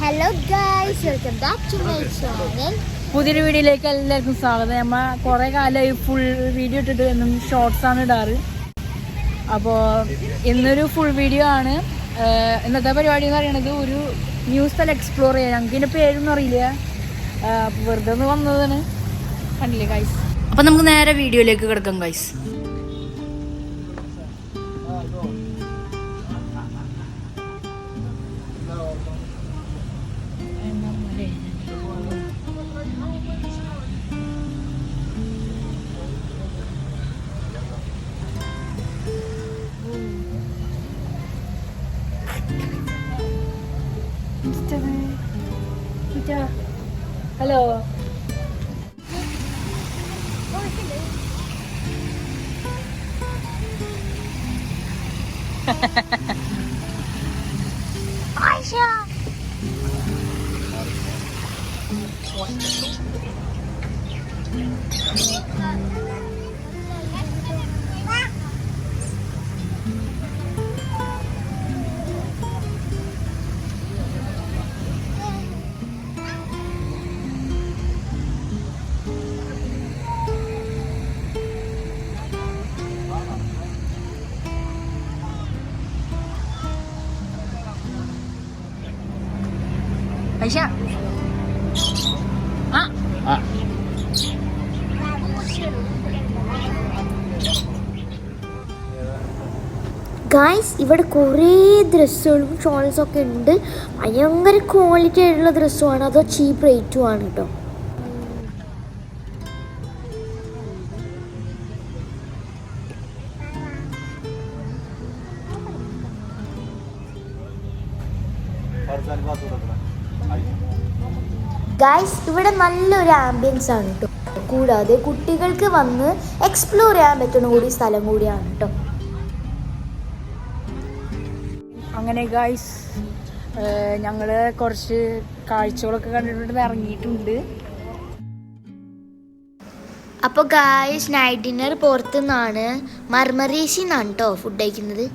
Hello guys, welcome back to my channel. പുതിയൊരു വീഡിയോയിലേക്ക് എല്ലാവർക്കും സ്വാഗതം. നമ്മൾ കുറേ കാലമായി ഫുൾ വീഡിയോ ഇട്ടിട്ട് എന്നും ഷോർട്സാണ് ഇടാറ്. അപ്പോൾ ഇന്നൊരു ഫുൾ വീഡിയോ ആണ്. ഇന്നത്തെ പരിപാടി എന്ന് പറയുന്നത് ഒരു ന്യൂ സ്ഥലം എക്സ്പ്ലോർ ചെയ്യാം. ഞങ്ങൾക്ക് ഇതിൻ്റെ പേരൊന്നും അറിയില്ല, വെറുതെ ഒന്ന് വന്നതാണ്. കണ്ടില്ലേ ഗൈസ്? അപ്പം നമുക്ക് നേരെ വീഡിയോയിലേക്ക് കിടക്കാം ഗൈസ്. ഹലോ, ഐഷ. ഗൈസ്, ഇവിടെ കുറേ ഡ്രസ്സുകളും ഷോൾസും ഒക്കെ ഉണ്ട്. ഭയങ്കര ക്വാളിറ്റി ആയിട്ടുള്ള ഡ്രസ്സുമാണ്, അതോ ചീപ്പ് റേറ്റും ആണ് കേട്ടോ. ഗൈസ്, ഇവിടെ നല്ലൊരു ആംബിയൻസ് ആണ് കേട്ടോ. കൂടാതെ കുട്ടികൾക്ക് വന്ന് എക്സ്പ്ലോർ ചെയ്യാൻ പറ്റുന്ന കൂടി സ്ഥലം കൂടിയാണ് കേട്ടോ. അങ്ങനെ ഗൈസ്, ഞങ്ങൾ കുറച്ച് കാഴ്ചകളൊക്കെ കണ്ടിട്ട് ഇറങ്ങിയിട്ടുണ്ട്. അപ്പോൾ ഗൈസ്, നൈറ്റ് ഡിന്നർ പുറത്തുനിന്നാണ്, മർമറീസിന്നാണ് കേട്ടോ ഫുഡ് കഴിക്കുന്നത്.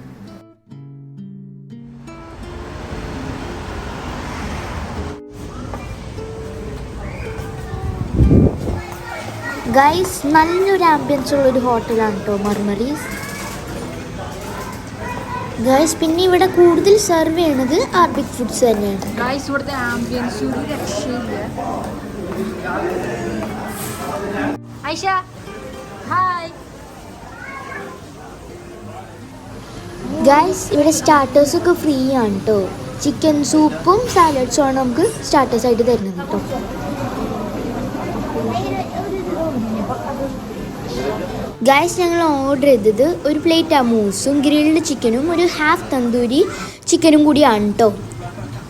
ഗൈസ്, നല്ലൊരു ആംബിയൻസ് ഉള്ളൊരു ഹോട്ടലാണ് കേട്ടോ മർമറീസ്. ഗൈസ്, പിന്നെ ഇവിടെ കൂടുതൽ സെർവ് ചെയ്യണത് അറബിക് ഫുഡ്സ് തന്നെയാണ്. ഗൈസ്, ഇവിടുത്തെ ആംബിയൻസ് ഒരു രക്ഷയില്ല. ഐഷ, ഹായ്. ഗൈസ്, ഇവിടെ സ്റ്റാർട്ടേഴ്സൊക്കെ ഫ്രീ ആണ് കേട്ടോ. ചിക്കൻ സൂപ്പും സാലഡ്സും ആണ് നമുക്ക് സ്റ്റാർട്ടേഴ്സായിട്ട് തരുന്നത് കേട്ടോ. ഗൈസ്, ഞങ്ങൾ ഓർഡർ ചെയ്തത് ഒരു പ്ലേറ്റ് അമൂസും ഗ്രിൽഡ് ചിക്കനും ഒരു ഹാഫ് തന്തൂരി ചിക്കനും കൂടിയാണ് കേട്ടോ.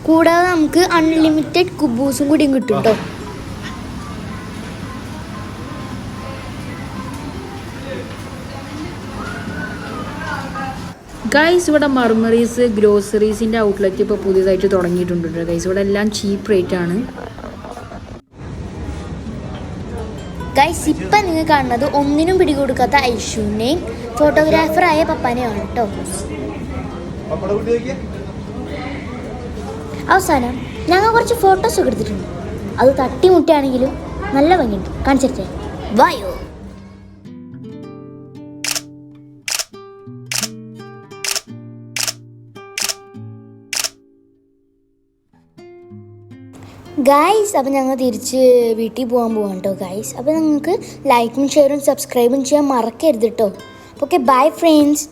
കൂടാതെ നമുക്ക് അൺലിമിറ്റഡ് കുബൂസും കൂടിയും കിട്ടും കേട്ടോ. ഗൈസ്, ഇവിടെ മർമറീസ് ഗ്രോസറീസിൻ്റെ ഔട്ട്ലെറ്റ് ഇപ്പോൾ പുതിയതായിട്ട് തുടങ്ങിയിട്ടുണ്ട് ഗൈസ്. ഇവിടെ എല്ലാം ചീപ്പ് റേറ്റ് ആണ്. ഗൈസ്, ഇപ്പം നിങ്ങൾ കാണുന്നത് ഒന്നിനും പിടികൊടുക്കാത്ത ഐഷുവിനെയും ഫോട്ടോഗ്രാഫറായ പപ്പാനെയാണ് കേട്ടോ. അവസാനം ഞങ്ങൾ കുറച്ച് ഫോട്ടോസ് ഒക്കെ എടുത്തിട്ടുണ്ട്. അത് തട്ടിമുട്ടിയാണെങ്കിലും നല്ല ഭംഗിയുണ്ട്. കാണിച്ചിട്ടേ വായോ. ഗൈസ്, അപ്പോൾ ഞങ്ങൾ തിരിച്ച് വീട്ടിൽ പോകാൻ പോകാം കേട്ടോ ഗൈസ്. അപ്പോൾ നിങ്ങൾക്ക് ലൈക്കും ഷെയറും സബ്സ്ക്രൈബും ചെയ്യാൻ മറക്കരുത് കേട്ടോ. Okay, bye friends.